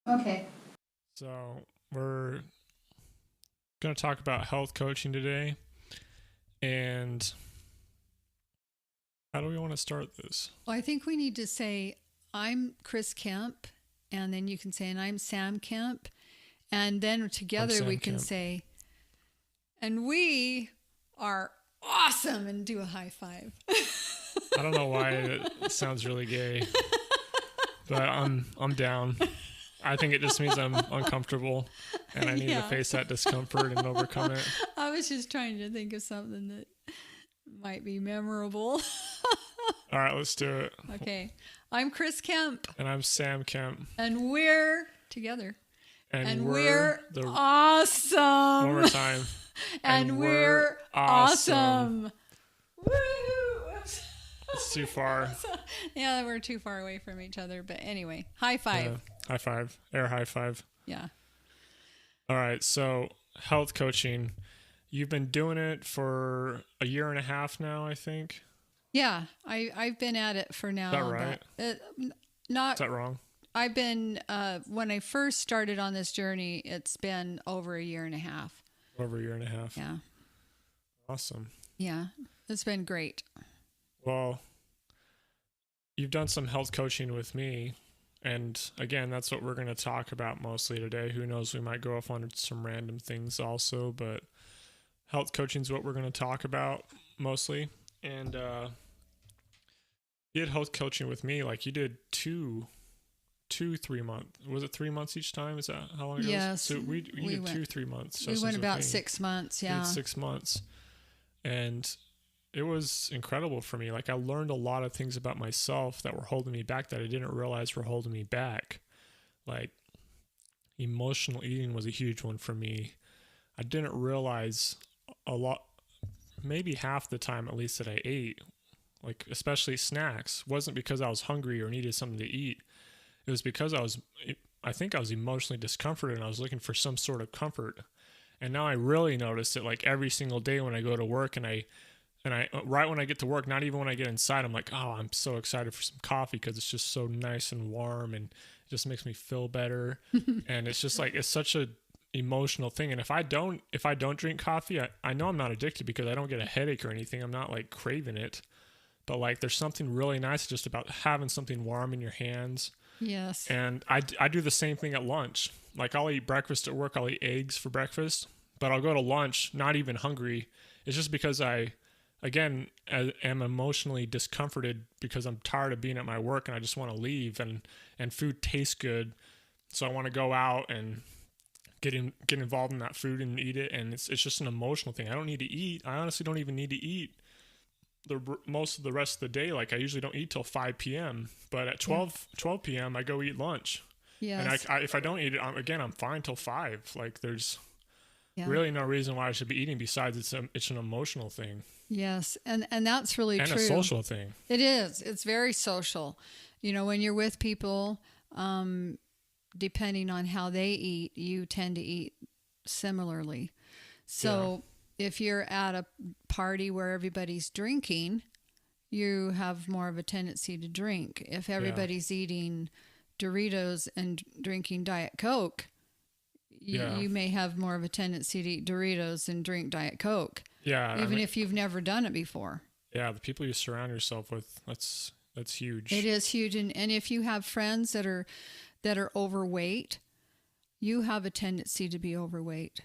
Okay. So, we're going to talk about health coaching today. And how do we want to start this? Well, I think we need to say, I'm Chris Kemp, and then you can say, and I'm Sam Kemp. And then together we can say, and we are awesome, and do a high five. I don't know why it sounds really gay, but I'm down. I think it just means I'm uncomfortable and I need to face that discomfort and overcome it. I was just trying to think of something that might be memorable. All right, let's do it. Okay. I'm Chris Kemp. And I'm Sam Kemp. And we're together. And we're awesome. One more time. And we're awesome. Woo! It's too far. Yeah, we're too far away from each other. But anyway, high five. High five. Air high five. Yeah. All right. So, health coaching. You've been doing it for a year and a half now, I think. Yeah. I've been at it for now. Is that right? Is that wrong? I've been, when I first started on this journey, it's been over a year and a half. Over a year and a half. Yeah. Awesome. Yeah. It's been great. Well, you've done some health coaching with me. And again, that's what we're going to talk about mostly today. Who knows, we might go off on some random things also, but health coaching is what we're going to talk about mostly. And you did health coaching with me, like you did 3 months. Was it 3 months each time? Is that how long it yes, was? So we did 3 months. We went about 6 months, yeah. 6 months. And it was incredible for me. Like I learned a lot of things about myself that were holding me back that I didn't realize were holding me back. Like emotional eating was a huge one for me. I didn't realize a lot, maybe half the time at least that I ate, like especially snacks, wasn't because I was hungry or needed something to eat. It was because I think I was emotionally discomforted and I was looking for some sort of comfort. And now I really notice it like every single day when I go to work and I right when I get to work, not even when I get inside, I'm like, oh, I'm so excited for some coffee because it's just so nice and warm and it just makes me feel better. And it's just like, it's such a emotional thing. And if I don't drink coffee, I know I'm not addicted because I don't get a headache or anything. I'm not like craving it, but like there's something really nice just about having something warm in your hands. Yes. And I do the same thing at lunch. Like I'll eat breakfast at work. I'll eat eggs for breakfast, but I'll go to lunch not even hungry. It's just because I am emotionally discomforted because I'm tired of being at my work and I just want to leave, and food tastes good. So I want to go out and get involved in that food and eat it. And it's just an emotional thing. I don't need to eat. I honestly don't even need to eat most of the rest of the day. Like I usually don't eat till 5 p.m. But at 12 p.m. I go eat lunch. Yes. And if I don't eat it, I'm fine till 5. Like there's really no reason why I should be eating besides it's an emotional thing. Yes. And that's really true. And a social thing. It is. It's very social. You know, when you're with people, depending on how they eat, you tend to eat similarly. So if you're at a party where everybody's drinking, you have more of a tendency to drink. If everybody's eating Doritos and drinking Diet Coke, you may have more of a tendency to eat Doritos and drink Diet Coke. Yeah. Even if you've never done it before. Yeah. The people you surround yourself with, that's huge. It is huge. And if you have friends that are overweight, you have a tendency to be overweight.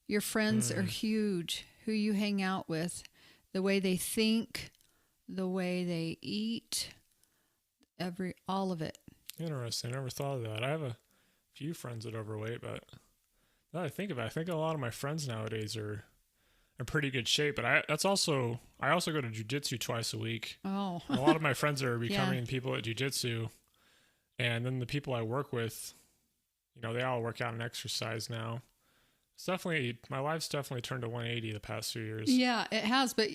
Your friends are huge. Who you hang out with, the way they think, the way they eat, all of it. Interesting. I never thought of that. I have a few friends that are overweight, but now that I think about it, I think a lot of my friends nowadays are in pretty good shape. But I also go to jiu-jitsu twice a week. Oh. A lot of my friends are becoming people at jiu-jitsu. And then the people I work with, you know, they all work out and exercise now. It's definitely, my life's definitely turned to 180 the past few years. Yeah, it has. But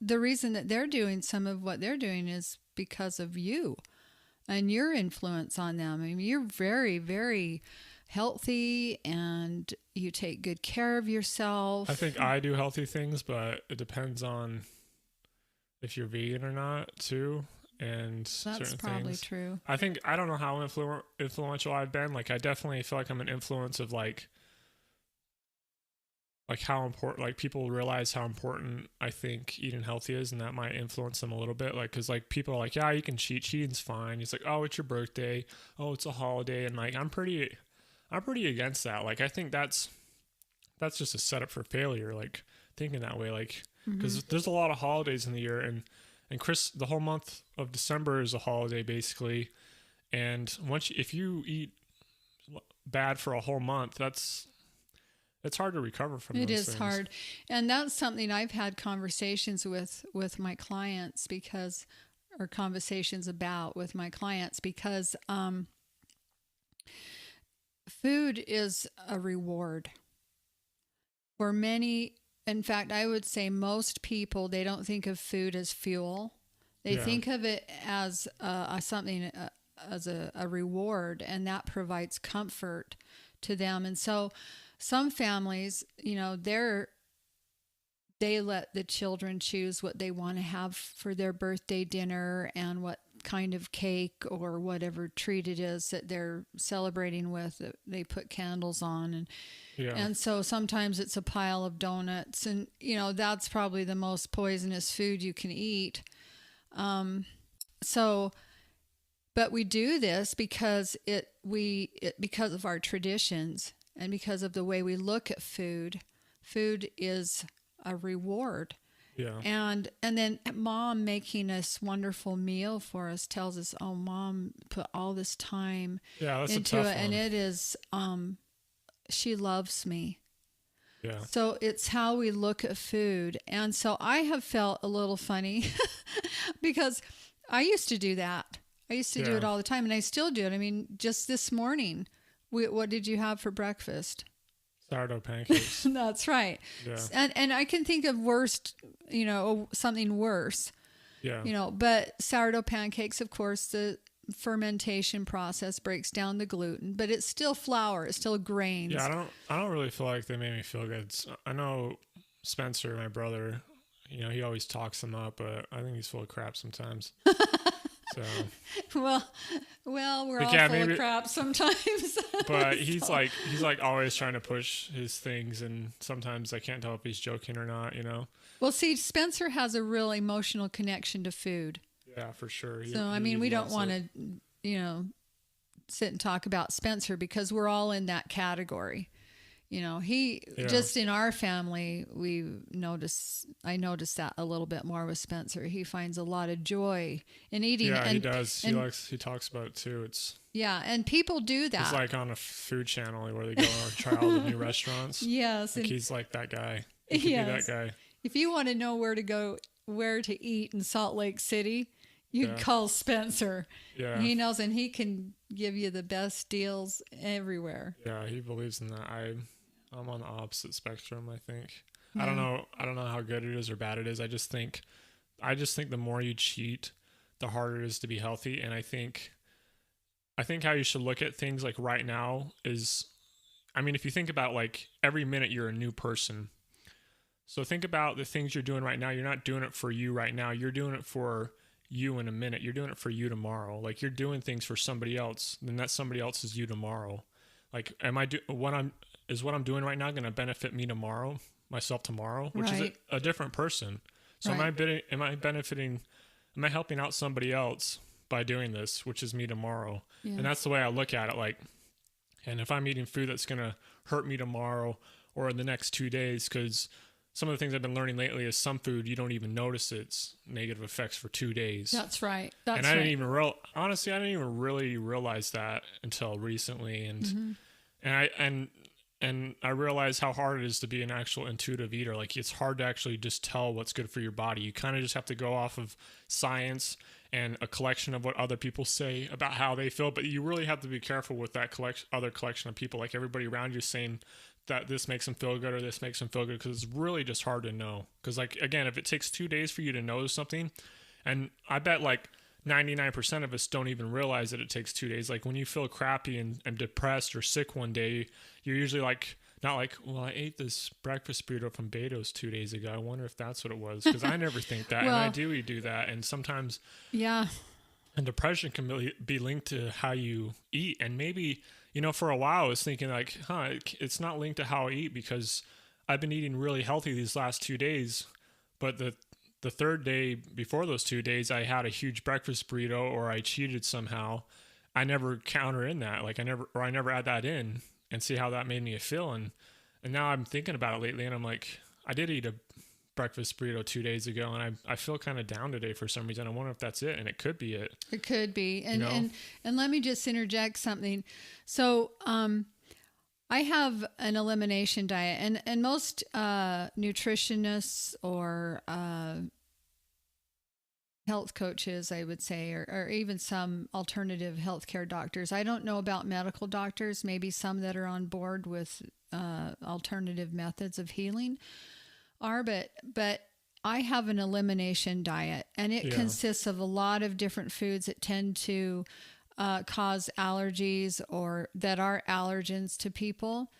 the reason that they're doing some of what they're doing is because of you and your influence on them. I mean, you're very, very healthy and you take good care of yourself. I think I do healthy things, but it depends on if you're vegan or not too. and That's certain probably things. true. I think, I don't know how influential I've been. Like, I definitely feel like I'm an influence of like how important, like people realize how important I think eating healthy is, and that might influence them a little bit. Like, cause like people are like, yeah, you can cheat, cheating's fine. It's like, oh, it's your birthday. Oh, it's a holiday. And like, I'm pretty against that. Like, I think that's just a setup for failure. Like thinking that way, like, cause there's a lot of holidays in the year, and the whole month of December is a holiday basically. And if you eat bad for a whole month, it's hard to recover from It those is things. hard. And that's something I've had conversations with my clients or conversations about with my clients, because food is a reward for many. In fact, I would say most people, they don't think of food as fuel. They think of it as something, as a reward, and that provides comfort to them. And so some families, they let the children choose what they want to have for their birthday dinner and what kind of cake or whatever treat it is that they're celebrating with, that they put candles on. And so sometimes it's a pile of donuts, and that's probably the most poisonous food you can eat. But we do this because because of our traditions and because of the way we look at food. Food is a reward. Yeah. And then mom making this wonderful meal for us tells us, oh, mom put all this time into it. And it is, she loves me. Yeah. So it's how we look at food. And so I have felt a little funny because I used to do that. I used to do it all the time, and I still do it. I mean, just this morning, what did you have for breakfast? Sourdough pancakes. That's right. Yeah. And I can think of something worse. Yeah. But sourdough pancakes, of course, the fermentation process breaks down the gluten, but it's still flour, it's still grains. Yeah, I don't really feel like they made me feel good. I know Spencer, my brother, he always talks them up, but I think he's full of crap sometimes. So well, we're all full of crap sometimes. But he's like always trying to push his things, and sometimes I can't tell if he's joking or not. Well, see, Spencer has a real emotional connection to food. Yeah, for sure. So I mean, we don't want to, sit and talk about Spencer because we're all in that category. Just in our family, I noticed that a little bit more with Spencer. He finds a lot of joy in eating. Yeah, he does. He talks about it too. And people do that. It's like on a food channel where they go and try all the new restaurants. Yes. Like he's like that guy. He could be that guy. If you want to know where to eat in Salt Lake City, you'd call Spencer. Yeah. He knows, and he can give you the best deals everywhere. Yeah, he believes in that. I'm on the opposite spectrum, I think. Yeah. I don't know how good it is or bad it is. I just think the more you cheat, the harder it is to be healthy. And I think how you should look at things like right now is, I mean, if you think about like every minute you're a new person. So think about the things you're doing right now. You're not doing it for you right now. You're doing it for you in a minute. You're doing it for you tomorrow. Like you're doing things for somebody else, then that somebody else is you tomorrow. Like, what I'm doing right now going to benefit me tomorrow, myself tomorrow, which is a different person. So am I helping out somebody else by doing this, which is me tomorrow? Yeah. And that's the way I look at it. Like, and if I'm eating food that's going to hurt me tomorrow or in the next 2 days, because some of the things I've been learning lately is some food, you don't even notice its negative effects for 2 days. That's right. I didn't even really realize that until recently. And I realize how hard it is to be an actual intuitive eater. Like it's hard to actually just tell what's good for your body. You kind of just have to go off of science and a collection of what other people say about how they feel. But you really have to be careful with that other collection of people. Like everybody around you saying that this makes them feel good or this makes them feel good, because it's really just hard to know. Because like, again, if it takes 2 days for you to notice something, and I bet like 99% of us don't even realize that it takes 2 days. Like when you feel crappy and depressed or sick one day, you're usually like, not like, well, I ate this breakfast burrito from Beto's 2 days ago. I wonder if that's what it was. Because I never think that. And I do that. And sometimes. Yeah. And depression can be linked to how you eat. And maybe, for a while I was thinking like, it's not linked to how I eat because I've been eating really healthy these last 2 days. But the third day before those 2 days, I had a huge breakfast burrito or I cheated somehow. I never counter in that. Like I never add that in and see how that made me feel. And now I'm thinking about it lately and I'm like, I did eat a breakfast burrito 2 days ago and I feel kind of down today for some reason. I wonder if that's it, and it could be it. It could be. And let me just interject something. So I have an elimination diet, and most nutritionists or health coaches, I would say, or even some alternative healthcare doctors. I don't know about medical doctors, maybe some that are on board with alternative methods of healing are, but I have an elimination diet, and it consists of a lot of different foods that tend to cause allergies or that are allergens to people.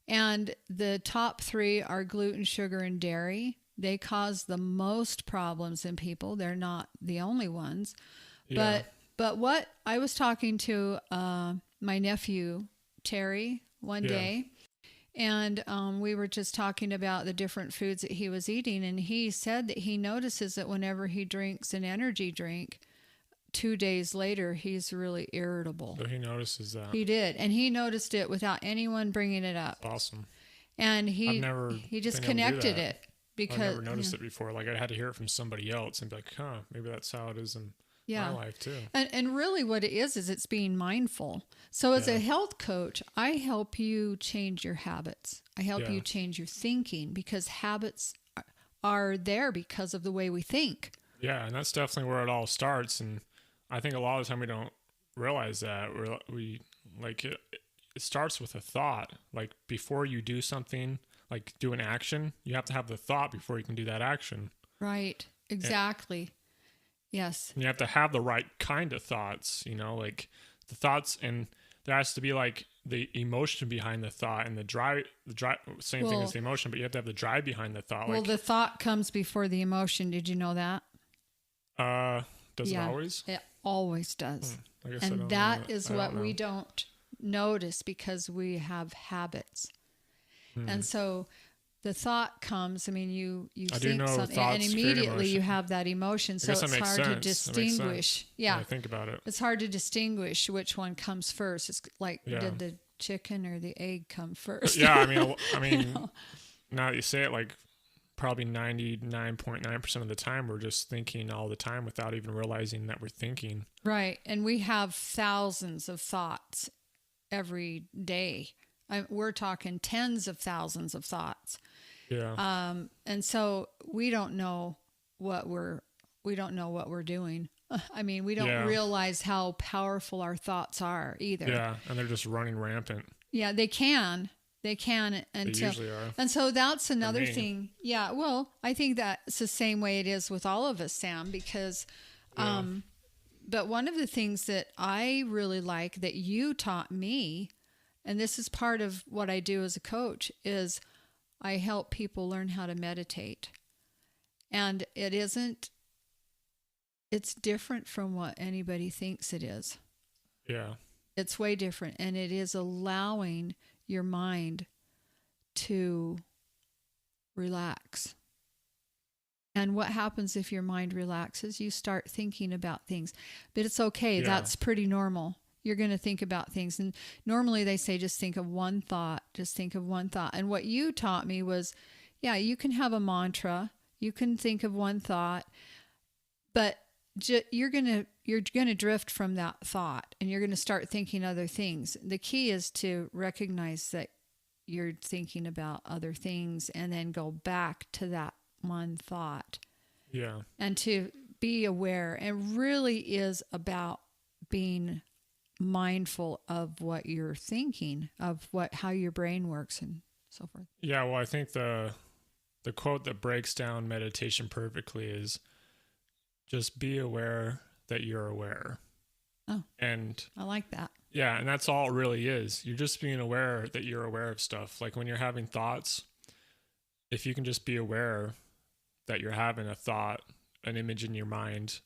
And the top three are gluten, sugar, and dairy. They cause the most problems in people. They're not the only ones. Yeah. But what I was talking to my nephew, Terry, one day, and we were just talking about the different foods that he was eating. And he said that he notices that whenever he drinks an energy drink, 2 days later, he's really irritable. So he notices that. He did. And he noticed it without anyone bringing it up. That's awesome. And he just connected it. Because I've never noticed it before. Like I had to hear it from somebody else and be like, maybe that's how it is in my life too. And really what it is it's being mindful. So as a health coach, I help you change your habits. I help you change your thinking, because habits are there because of the way we think. Yeah, and that's definitely where it all starts. And I think a lot of the time we don't realize that. We like it starts with a thought. Like before you do something, like do an action, you have to have the thought before you can do that action. Right. Exactly. Yes. And you have to have the right kind of thoughts, like the thoughts, and there has to be like the emotion behind the thought, and the drive, same thing as the emotion, but you have to have the drive behind the thought. Well, the thought comes before the emotion. Did you know that? Does it always? It always does. And that is what we don't notice because we have habits. And so the thought comes, you think something and immediately you have that emotion. So it's hard to distinguish. Yeah. I think about it. It's hard to distinguish which one comes first. It's like, did the chicken or the egg come first? Yeah. I mean, now that you say it, like probably 99.9% of the time, we're just thinking all the time without even realizing that we're thinking. Right. And we have thousands of thoughts every day. We're talking tens of thousands of thoughts. Yeah. And so we don't know what we're doing. We don't realize how powerful our thoughts are either. Yeah. And they're just running rampant. Yeah, they can until, they usually are. And so that's another thing. Yeah. Well, I think that's the same way it is with all of us, Sam, because, but one of the things that I really like that you taught me, and this is part of what I do as a coach, is I help people learn how to meditate. And it's different from what anybody thinks it is. Yeah. It's way different. And it is allowing your mind to relax. And what happens if your mind relaxes? You start thinking about things. But it's okay. Yeah. That's pretty normal. You're going to think about things. And normally they say, just think of one thought. Just think of one thought. And what you taught me was, you can have a mantra. You can think of one thought, but you're going to drift from that thought, and you're going to start thinking other things. The key is to recognize that you're thinking about other things and then go back to that one thought. Yeah. And to be aware. It really is about being mindful of what you're thinking, of how your brain works and so forth. Yeah, well, I think the quote that breaks down meditation perfectly is just be aware that you're aware. Oh. And I like that. Yeah, and that's all it really is. You're just being aware that you're aware of stuff. Like when you're having thoughts, if you can just be aware that you're having a thought, an image in your mind,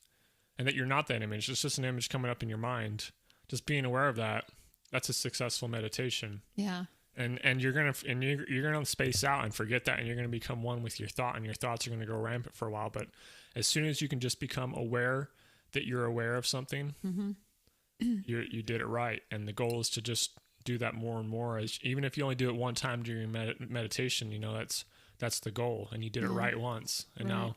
and that you're not that image. It's just an image coming up in your mind. Just being aware of that, that's a successful meditation. Yeah. And you're gonna space out and forget that, and you're gonna become one with your thought, and your thoughts are gonna go rampant for a while. But as soon as you can just become aware that you're aware of something, you did it right. And the goal is to just do that more and more. Even if you only do it one time during meditation, you know, that's the goal, and you did it right once, and now,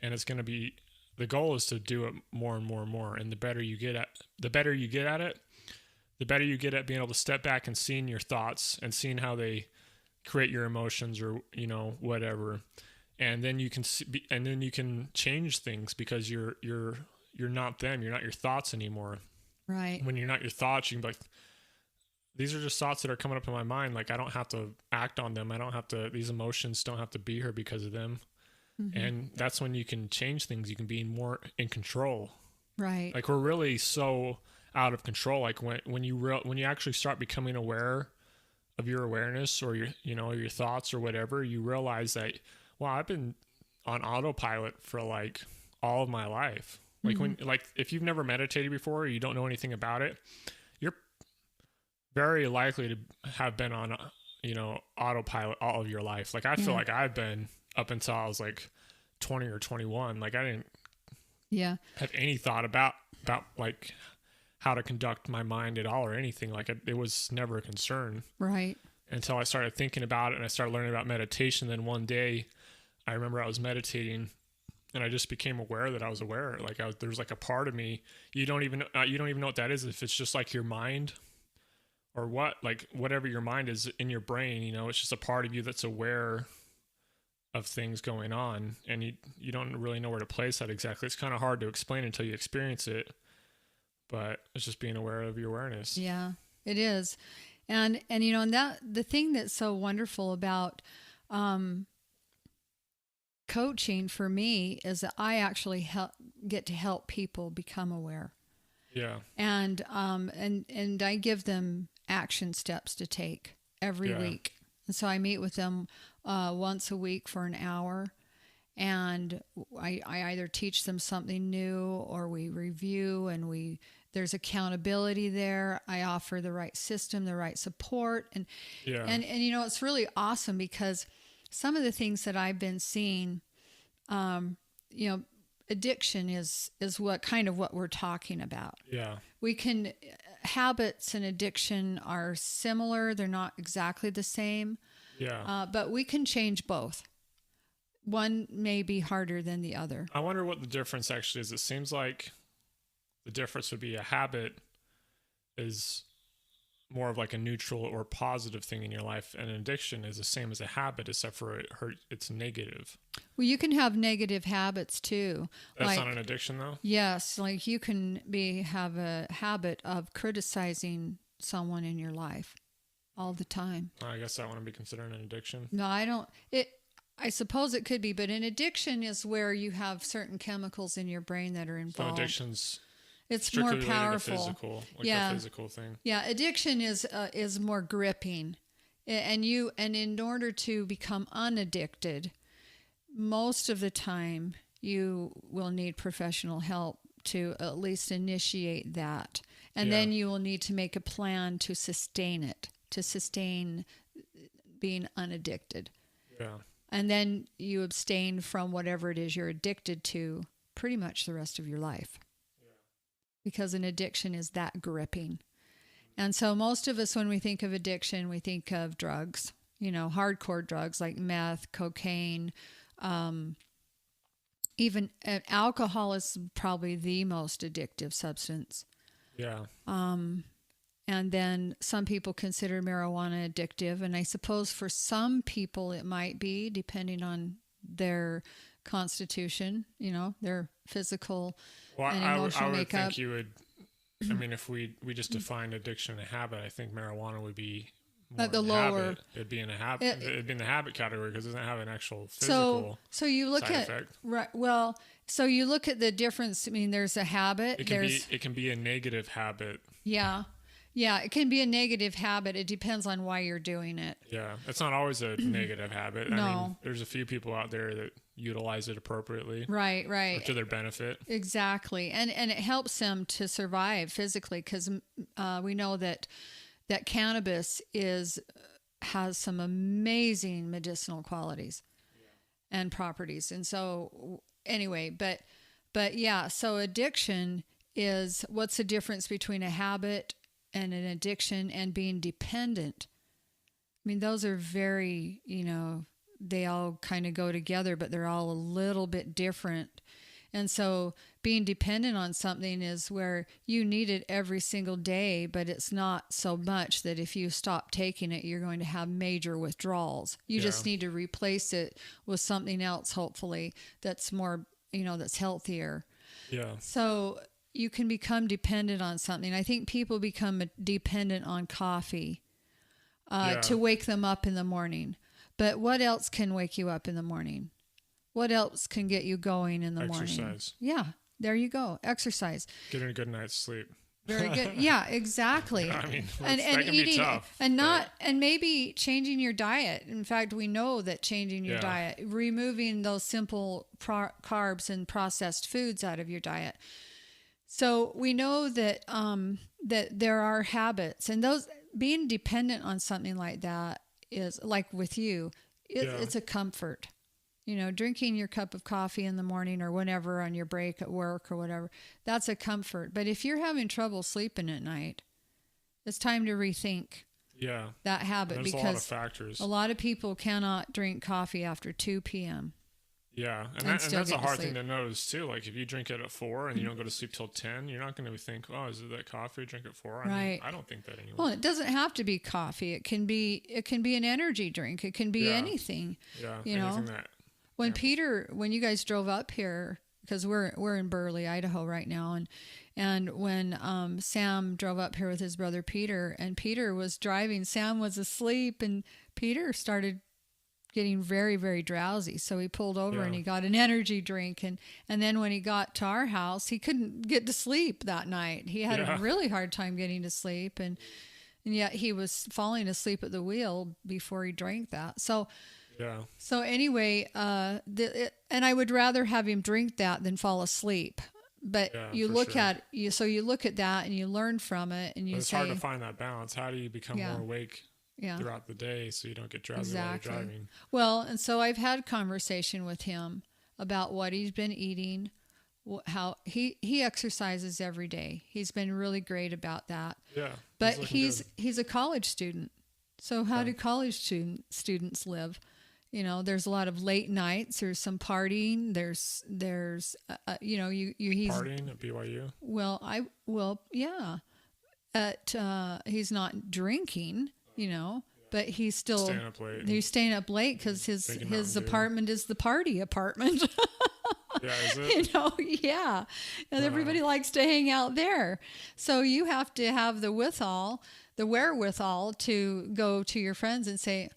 and it's gonna be, the goal is to do it more and more and more. And the better you get at it, the better you get at being able to step back and seeing your thoughts and seeing how they create your emotions, or, you know, whatever. And then you can change things, because you're not them. You're not your thoughts anymore. Right. When you're not your thoughts, you can be like, these are just thoughts that are coming up in my mind. Like, I don't have to act on them. These emotions don't have to be here because of them. And that's when you can change things. You can be more in control. Right. Like, we're really so out of control. Like, when you actually start becoming aware of your awareness, or your thoughts or whatever, you realize that, wow, I've been on autopilot for like all of my life. Like, if you've never meditated before, or you don't know anything about it, you're very likely to have been on, autopilot all of your life. Like, I feel like I've been, up until I was like 20 or 21. Like, I didn't have any thought about like how to conduct my mind at all, or anything. Like, it was never a concern. Right. Until I started thinking about it, and I started learning about meditation. Then one day I remember I was meditating, and I just became aware that I was aware. Like, there was like a part of me, you don't even know what that is. If it's just like your mind, or what, like whatever your mind is in your brain, it's just a part of you that's aware of things going on, and you don't really know where to place that exactly. It's kind of hard to explain until you experience it, but it's just being aware of your awareness. Yeah, it is. And that the thing that's so wonderful about coaching for me is that I actually get to help people become aware. Yeah. And I give them action steps to take every week. And so I meet with them once a week for an hour, and I either teach them something new, or we review, and there's accountability there. I offer the right system, the right support, and it's really awesome, because some of the things that I've been seeing, addiction is what we're talking about. Yeah. Habits and addiction are similar. They're not exactly the same. Yeah. But we can change both. One may be harder than the other. I wonder what the difference actually is. It seems like the difference would be a habit is more of like a neutral or positive thing in your life, and an addiction is the same as a habit, except for it's negative. Well, you can have negative habits too. That's not an addiction, though? Yes, like you can have a habit of criticizing someone in your life all the time. I guess that wouldn't be considered an addiction. No, I don't. I suppose it could be, but an addiction is where you have certain chemicals in your brain that are involved. So addiction's it's more powerful. A physical thing. Yeah, addiction is more gripping, and in order to become unaddicted, most of the time you will need professional help to at least initiate that, and then you will need to make a plan to sustain it, to sustain being unaddicted. Yeah, and then you abstain from whatever it is you're addicted to pretty much the rest of your life. Because an addiction is that gripping. And so most of us, when we think of addiction, we think of drugs, hardcore drugs like meth, cocaine, even alcohol is probably the most addictive substance. Yeah. And then some people consider marijuana addictive. And I suppose for some people it might be, depending on their constitution, their physical and emotional makeup. I would think you would, if we just define addiction and a habit, I think marijuana would be more at the lower. Habit. It'd be in a habit. It'd be in the habit category, because it doesn't have an actual physical so you look side at effect. Right. Well, so you look at the difference. There's a habit. It can be a negative habit. Yeah. Yeah, it can be a negative habit. It depends on why you're doing it. Yeah, it's not always a negative habit. No. There's a few people out there that utilize it appropriately. Right. Or to their benefit. Exactly. And it helps them to survive physically, because we know that cannabis has some amazing medicinal qualities and properties. And so anyway, but yeah, so addiction is, what's the difference between a habit and an addiction and being dependent? I mean, those are very, they all kind of go together, but they're all a little bit different. And so being dependent on something is where you need it every single day, but it's not so much that if you stop taking it, you're going to have major withdrawals. You just need to replace it with something else, hopefully, that's more, that's healthier. Yeah. So you can become dependent on something. I think people become dependent on coffee to wake them up in the morning. But what else can wake you up in the morning? What else can get you going in the morning? Exercise. Yeah, there you go. Exercise. Getting a good night's sleep. Very good. Yeah, exactly. I mean, and that can eating be tough, and maybe changing your diet. In fact, we know that changing your diet, removing those simple carbs and processed foods out of your diet. So we know that that there are habits, and those, being dependent on something like that is, like with you, it's a comfort. Drinking your cup of coffee in the morning or whenever on your break at work or whatever, that's a comfort. But if you're having trouble sleeping at night, it's time to rethink that habit, because a lot of factors. A lot of people cannot drink coffee after 2 p.m. Yeah, and that's a hard thing to notice too. Like if you drink it at 4 and you don't go to sleep till 10, you're not going to think, oh, is it that coffee? Drink at 4? I mean, I don't think that anymore. Well, it doesn't have to be coffee. It can be an energy drink. It can be anything. Yeah, anything that. When you guys drove up here, because we're in Burley, Idaho right now, and when Sam drove up here with his brother Peter, and Peter was driving, Sam was asleep, and Peter started getting very, very drowsy. So he pulled over and he got an energy drink, and then when he got to our house, he couldn't get to sleep that night. He had a really hard time getting to sleep, and yet he was falling asleep at the wheel before he drank that. So anyway, and I would rather have him drink that than fall asleep. But you look at that and you learn from it, and it's hard to find that balance. How do you become more awake throughout the day so you don't get drowsy while you're driving? Well, and so I've had conversation with him about what he's been eating, how he exercises every day. He's been really great about that. Yeah. But he's a college student. So how do college students live? There's a lot of late nights. There's some partying. There's he's partying at BYU. He's not drinking, but he's still staying up late. He's staying up late because his apartment is the party apartment. Yeah, is it? And everybody likes to hang out there. So you have to have the wherewithal to go to your friends and say,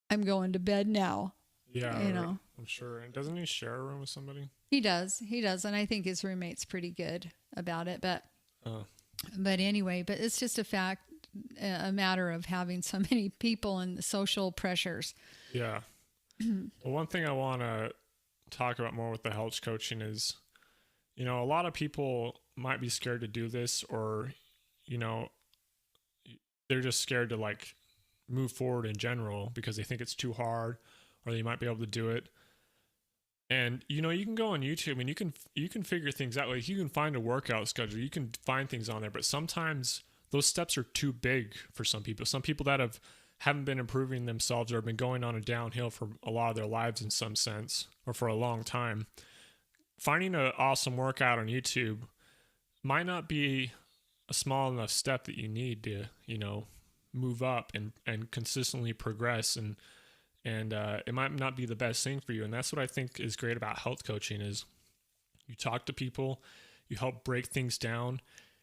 I'm going to bed now. Yeah, I'm sure. And doesn't he share a room with somebody? He does. And I think his roommate's pretty good about it. But anyway, it's just a matter of having so many people and the social pressures. Yeah. Well, one thing I want to talk about more with the health coaching is, a lot of people might be scared to do this, or, they're just scared to move forward in general because they think it's too hard, or they might be able to do it. And you can go on YouTube and you can figure things out. Like you can find a workout schedule, you can find things on there, but sometimes those steps are too big for some people. Some people that haven't been improving themselves or have been going on a downhill for a lot of their lives in some sense, or for a long time. Finding an awesome workout on YouTube might not be a small enough step that you need to, move up and consistently progress, and it might not be the best thing for you. And that's what I think is great about health coaching is you talk to people, you help break things down,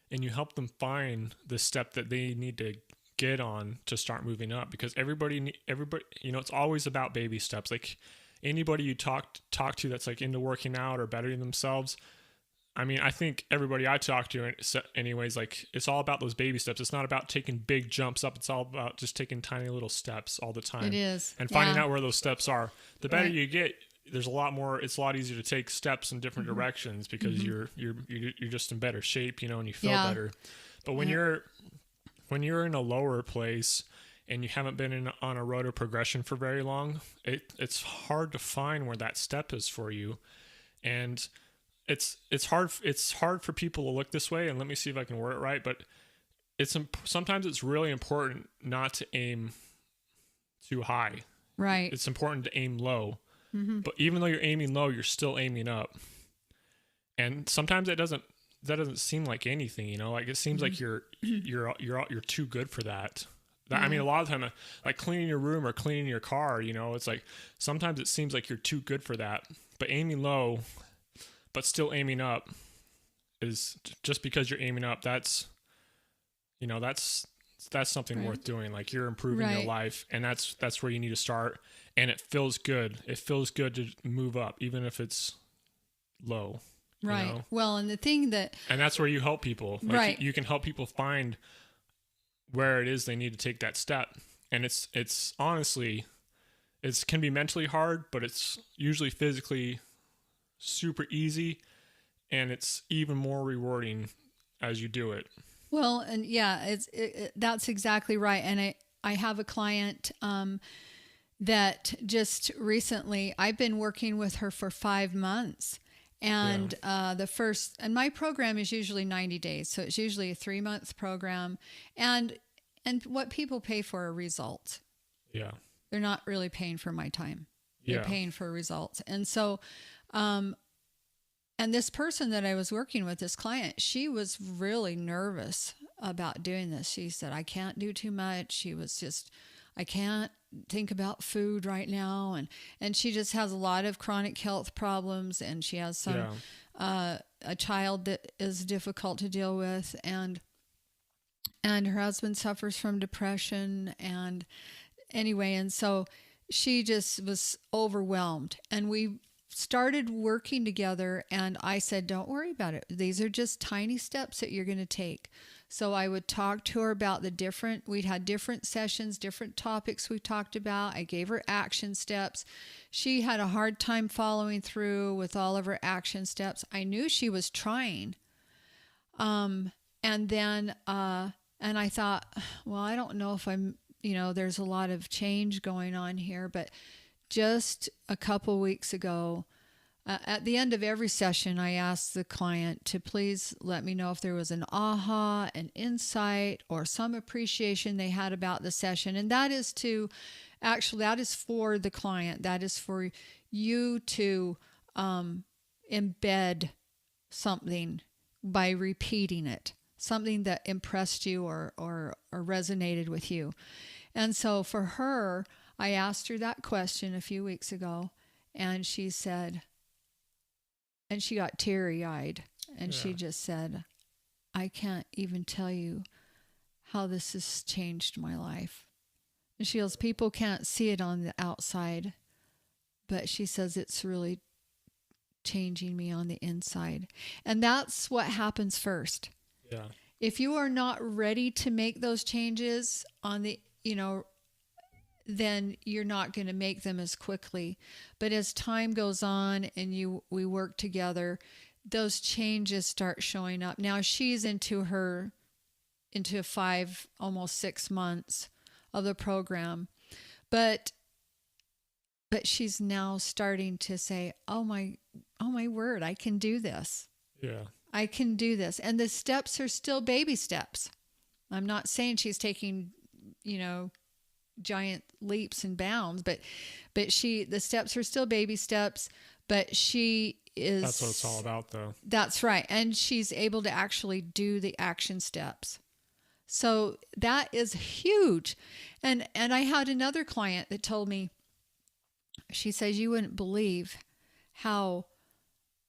and you help them find the step that they need to get on to start moving up. Because everybody, it's always about baby steps. Like anybody you talk to that's into working out or bettering themselves, I mean, I think everybody I talk to anyways, it's all about those baby steps. It's not about taking big jumps up. It's all about just taking tiny little steps all the time. It is. And finding out where those steps are. The better you get, there's a lot more, it's a lot easier to take steps in different directions because you're just in better shape, you know, and you feel better. But when you're in a lower place and you haven't been on a road of progression for very long, it's hard to find where that step is for you. And it's hard for people to look this way, and let me see if I can word it right, but sometimes it's really important not to aim too high. Right. It's important to aim low. But even though you're aiming low, you're still aiming up. And sometimes that doesn't seem like anything, you know, like it seems like you're too good for that. I mean, a lot of the time, like cleaning your room or cleaning your car, you know, it's like sometimes it seems like you're too good for that. But aiming low, but still aiming up, is just because you're aiming up. That's something worth doing. Like you're improving your life, and that's where you need to start. And it feels good. It feels good to move up, even if it's low. Right. You know? Well, and the thing and that's where you help people. Like you can help people find where it is they need to take that step. And it's honestly, it can be mentally hard, but it's usually physically super easy, and it's even more rewarding as you do it. Well, and that's exactly right. And I have a client that just recently, I've been working with her for 5 months. And and my program is usually 90 days. So it's usually a 3-month program. And what people pay for are results. Yeah. They're not really paying for my time. They're paying for results. And so, and this person that I was working with, this client, she was really nervous about doing this. She said, I can't do too much. She was just, I can't think about food right now. And she just has a lot of chronic health problems, and she has a child that is difficult to deal with. And her husband suffers from depression. And anyway, and so she just was overwhelmed. And we started working together, and I said, don't worry about it. These are just tiny steps that you're going to take. So I would talk to her about we'd had different sessions, different topics we talked about. I gave her action steps. She had a hard time following through with all of her action steps. I knew she was trying. And then, and I thought, well, I don't know if there's a lot of change going on here, but just a couple weeks ago, at the end of every session, I asked the client to please let me know if there was an aha, an insight, or some appreciation they had about the session. And that is for the client. That is for you to embed something by repeating it, something that impressed you or resonated with you. And so for her, I asked her that question a few weeks ago, and she said, and she got teary-eyed, and she just said, I can't even tell you how this has changed my life. And she goes, people can't see it on the outside, but she says it's really changing me on the inside. And that's what happens first. Yeah. If you are not ready to make those changes on the, then you're not going to make them as quickly. But as time goes on and we work together, those changes start showing up. Now she's into 5, almost 6 months of the program, but she's now starting to say, oh my word, I can do this. Yeah. I can do this. And the steps are still baby steps. I'm not saying she's taking, giant leaps and bounds, but the steps are still baby steps, but that's what it's all about, though. That's right. And she's able to actually do the action steps. So that is huge. And I had another client that told me, she says, you wouldn't believe how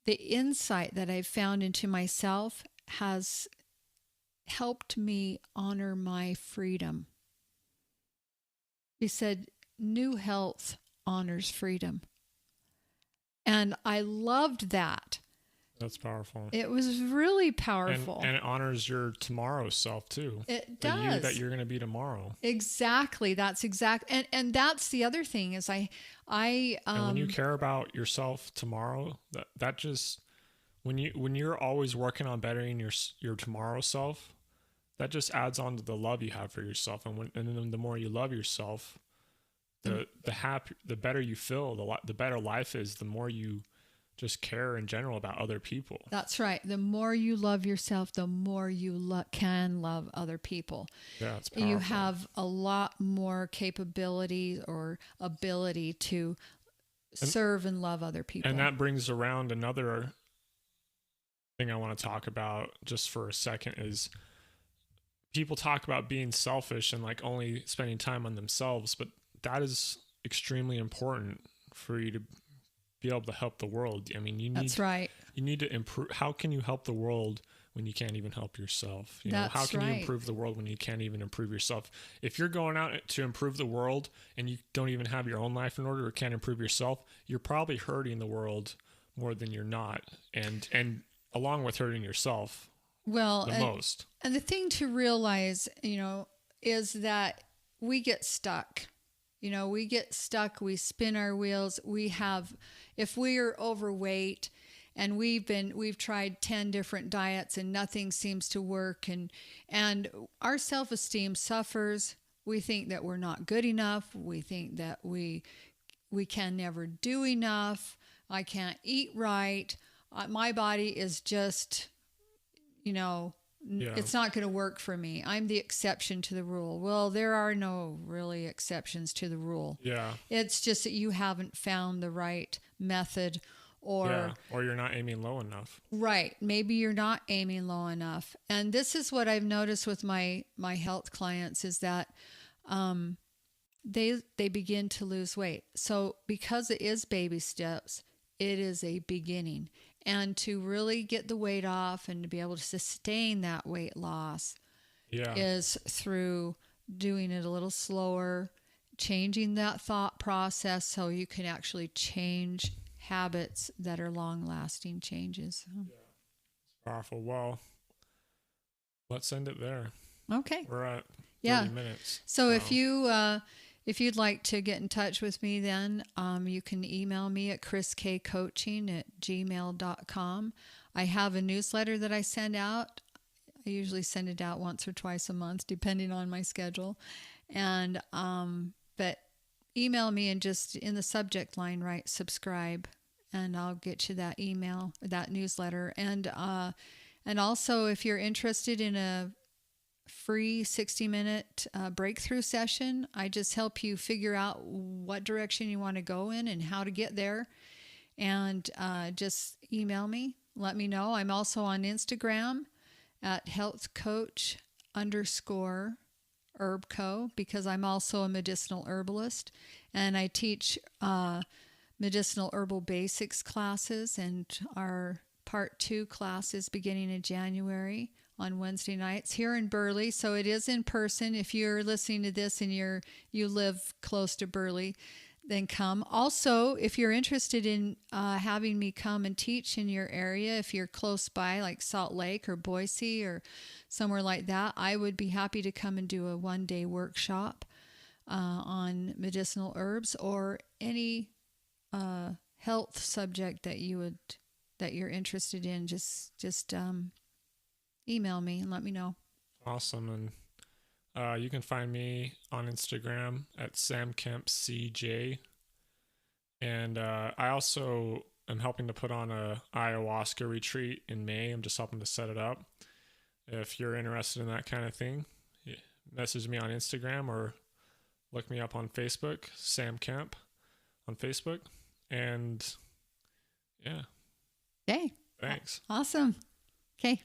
the insight that I've found into myself has helped me honor my freedom. She said, new health honors freedom. And I loved that That's powerful. It was really powerful. And it honors your tomorrow self too. It the does. you that you're going to be tomorrow. Exactly. That's exact. And that's the other thing is and when you care about yourself tomorrow, that just when you're always working on bettering your tomorrow self, that just adds on to the love you have for yourself. And then the more you love yourself, the better you feel, the better life is, the more you just care in general about other people. That's right. The more you love yourself, the more you can love other people. Yeah, it's powerful. You have a lot more capability or ability to serve and love other people. And that brings around another thing I want to talk about just for a second is people talk about being selfish and like only spending time on themselves, but that is extremely important for you to be able to help the world. I mean, that's right. You need to improve. How can you help the world when you can't even help yourself? How can you improve the world when you can't even improve yourself? If you're going out to improve the world and you don't even have your own life in order or can't improve yourself, you're probably hurting the world more than you're not. And along with hurting yourself, most. And the thing to realize, is that we get stuck. We get stuck, we spin our wheels. If we are overweight and we've tried 10 different diets and nothing seems to work and our self-esteem suffers. We think that we're not good enough. We think that we can never do enough. I can't eat right. My body is just, it's not going to work for me. I'm the exception to the rule. Well, there are no really exceptions to the rule. Yeah. It's just that you haven't found the right method or you're not aiming low enough. Right. Maybe you're not aiming low enough. And this is what I've noticed with my health clients is that they begin to lose weight. So because it is baby steps, it is a beginning. And to really get the weight off and to be able to sustain that weight loss is through doing it a little slower, changing that thought process so you can actually change habits that are long-lasting changes. Yeah. It's powerful. Well, let's end it there. Okay. We're at 30 minutes. So if you'd like to get in touch with me, then you can email me at chriskcoaching@gmail.com. I have a newsletter that I send out. I usually send it out once or twice a month, depending on my schedule. And but email me and just in the subject line write subscribe, and I'll get you that email, that newsletter. And also, if you're interested in a free 60-minute breakthrough session, I just help you figure out what direction you want to go in and how to get there. And just email me, let me know. I'm also on Instagram at healthcoach_herbco because I'm also a medicinal herbalist, and I teach medicinal herbal basics classes, and our part 2 class is beginning in January on Wednesday nights here in Burley. So it is in person. If you're listening to this and you live close to Burley, then come. Also, if you're interested in having me come and teach in your area, if you're close by like Salt Lake or Boise or somewhere like that, I would be happy to come and do a 1-day workshop on medicinal herbs or any health subject that you're interested in. Just email me and let me know. Awesome. And you can find me on Instagram at samkempcj. And I also am helping to put on a ayahuasca retreat in May. I'm just helping to set it up. If you're interested in that kind of thing, message me on Instagram or look me up on Facebook, Sam Kemp on Facebook. And yeah. Okay. Thanks. Awesome. Okay.